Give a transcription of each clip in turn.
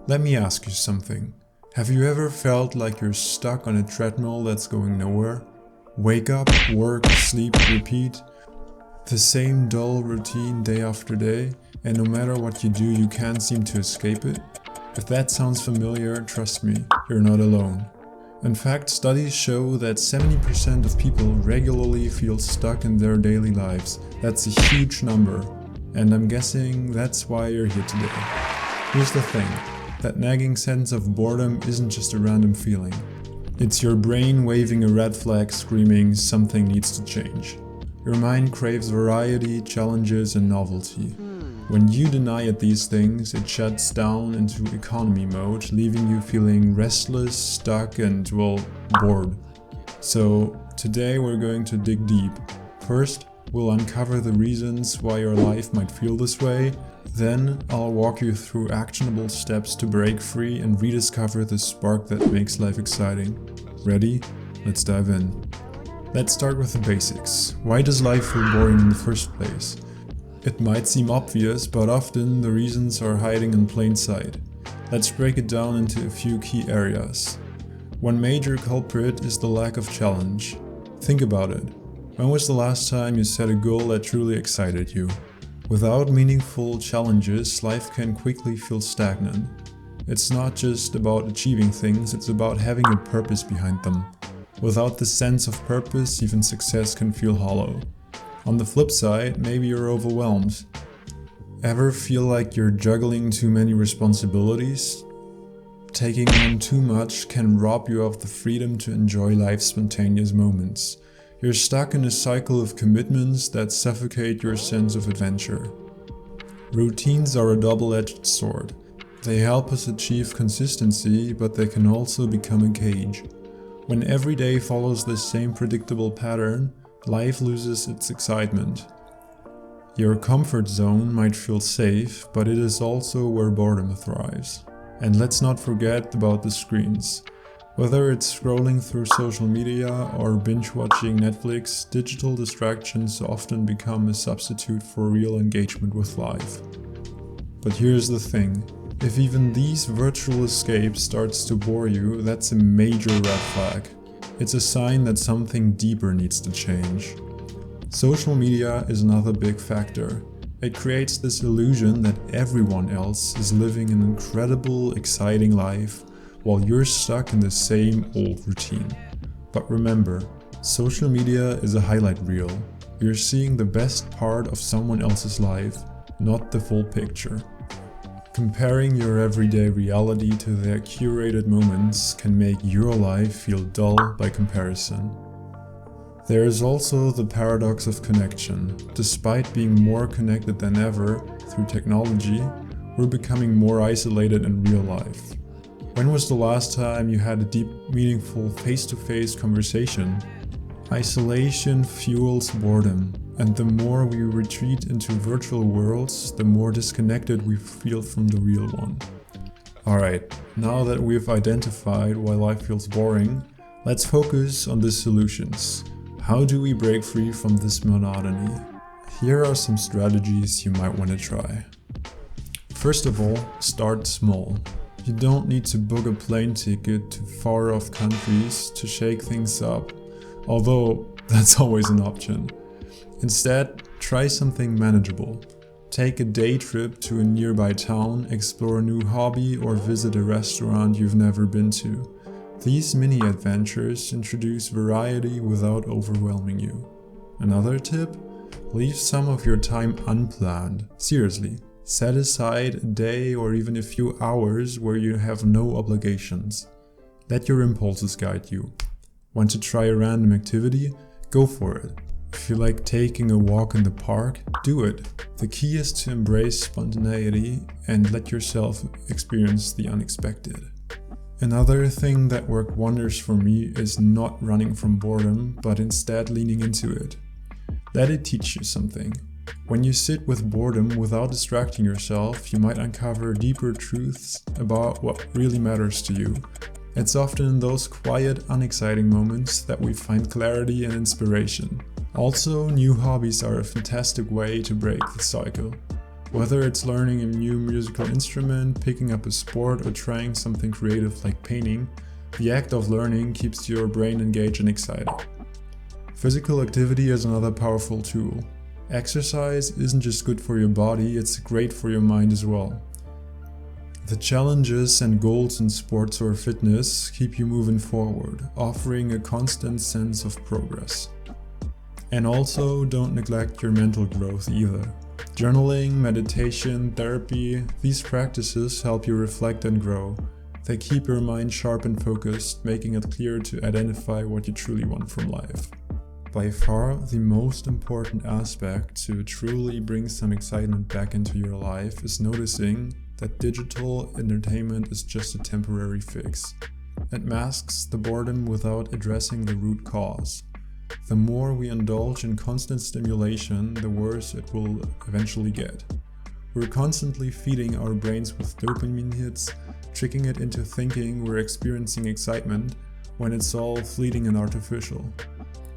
Let me ask you something. Have you ever felt like you're stuck on a treadmill that's going nowhere? Wake up, work, sleep, repeat. The same dull routine day after day, and no matter what you do, you can't seem to escape it? If that sounds familiar, trust me, you're not alone. In fact, studies show that 70% of people regularly feel stuck in their daily lives. That's a huge number, and I'm guessing that's why you're here today. Here's the thing, that nagging sense of boredom isn't just a random feeling. It's your brain waving a red flag screaming something needs to change. Your mind craves variety, challenges, and novelty. When you deny it these things, it shuts down into economy mode, leaving you feeling restless, stuck, and, well, bored. So, today we're going to dig deep. First, we'll uncover the reasons why your life might feel this way. Then, I'll walk you through actionable steps to break free and rediscover the spark that makes life exciting. Ready? Let's dive in. Let's start with the basics. Why does life feel boring in the first place? It might seem obvious, but often the reasons are hiding in plain sight. Let's break it down into a few key areas. One major culprit is the lack of challenge. Think about it. When was the last time you set a goal that truly excited you? Without meaningful challenges, life can quickly feel stagnant. It's not just about achieving things, it's about having a purpose behind them. Without the sense of purpose, even success can feel hollow. On the flip side, maybe you're overwhelmed. Ever feel like you're juggling too many responsibilities? Taking on too much can rob you of the freedom to enjoy life's spontaneous moments. You're stuck in a cycle of commitments that suffocate your sense of adventure. Routines are a double-edged sword. They help us achieve consistency, but they can also become a cage. When every day follows the same predictable pattern, life loses its excitement. Your comfort zone might feel safe, but it is also where boredom thrives. And let's not forget about the screens. Whether it's scrolling through social media or binge-watching Netflix, digital distractions often become a substitute for real engagement with life. But here's the thing, if even these virtual escapes starts to bore you, that's a major red flag. It's a sign that something deeper needs to change. Social media is another big factor. It creates this illusion that everyone else is living an incredible, exciting life, while you're stuck in the same old routine. But remember, social media is a highlight reel. You're seeing the best part of someone else's life, not the full picture. Comparing your everyday reality to their curated moments can make your life feel dull by comparison. There is also the paradox of connection. Despite being more connected than ever through technology, we're becoming more isolated in real life. When was the last time you had a deep, meaningful face-to-face conversation? Isolation fuels boredom, and the more we retreat into virtual worlds, the more disconnected we feel from the real one. Alright, now that we've identified why life feels boring, let's focus on the solutions. How do we break free from this monotony? Here are some strategies you might want to try. First of all, start small. You don't need to book a plane ticket to far-off countries to shake things up, although that's always an option. Instead, try something manageable. Take a day trip to a nearby town, explore a new hobby, or visit a restaurant you've never been to. These mini adventures introduce variety without overwhelming you. Another tip? Leave some of your time unplanned. Seriously. Set aside a day or even a few hours where you have no obligations. Let your impulses guide you. Want to try a random activity? Go for it. If you like taking a walk in the park, do it. The key is to embrace spontaneity and let yourself experience the unexpected. Another thing that worked wonders for me is not running from boredom, but instead leaning into it. Let it teach you something. When you sit with boredom without distracting yourself, you might uncover deeper truths about what really matters to you. It's often in those quiet, unexciting moments that we find clarity and inspiration. Also, new hobbies are a fantastic way to break the cycle. Whether it's learning a new musical instrument, picking up a sport, or trying something creative like painting, the act of learning keeps your brain engaged and excited. Physical activity is another powerful tool. Exercise isn't just good for your body, it's great for your mind as well. The challenges and goals in sports or fitness keep you moving forward, offering a constant sense of progress. And also, don't neglect your mental growth either. Journaling, meditation, therapy, these practices help you reflect and grow. They keep your mind sharp and focused, making it clear to identify what you truly want from life. By far, the most important aspect to truly bring some excitement back into your life is noticing that digital entertainment is just a temporary fix. It masks the boredom without addressing the root cause. The more we indulge in constant stimulation, the worse it will eventually get. We're constantly feeding our brains with dopamine hits, tricking it into thinking we're experiencing excitement when it's all fleeting and artificial.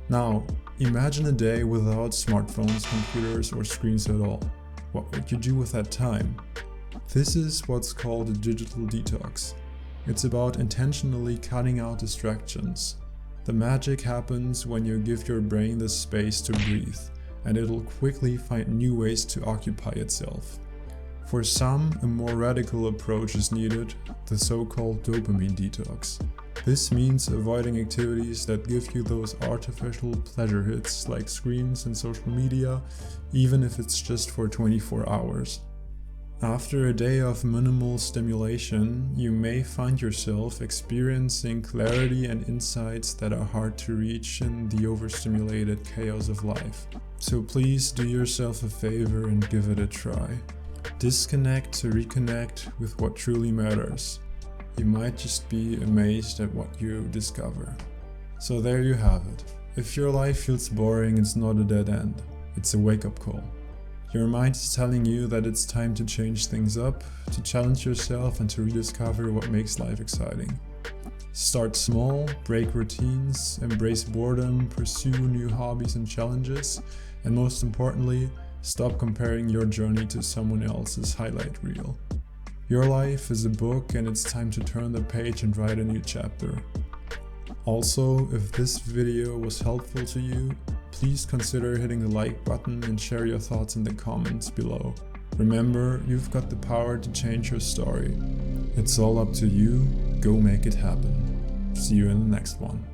Now, imagine a day without smartphones, computers, or screens at all. What would you do with that time? This is what's called a digital detox. It's about intentionally cutting out distractions. The magic happens when you give your brain the space to breathe, and it'll quickly find new ways to occupy itself. For some, a more radical approach is needed, the so-called dopamine detox. This means avoiding activities that give you those artificial pleasure hits like screens and social media, even if it's just for 24 hours. After a day of minimal stimulation, you may find yourself experiencing clarity and insights that are hard to reach in the overstimulated chaos of life. So please do yourself a favor and give it a try. Disconnect to reconnect with what truly matters. You might just be amazed at what you discover. So there you have it. If your life feels boring, it's not a dead end. It's a wake-up call. Your mind is telling you that it's time to change things up, to challenge yourself and to rediscover what makes life exciting. Start small, break routines, embrace boredom, pursue new hobbies and challenges, and most importantly, stop comparing your journey to someone else's highlight reel. Your life is a book and it's time to turn the page and write a new chapter. Also, if this video was helpful to you, please consider hitting the like button and share your thoughts in the comments below. Remember, you've got the power to change your story. It's all up to you. Go make it happen. See you in the next one.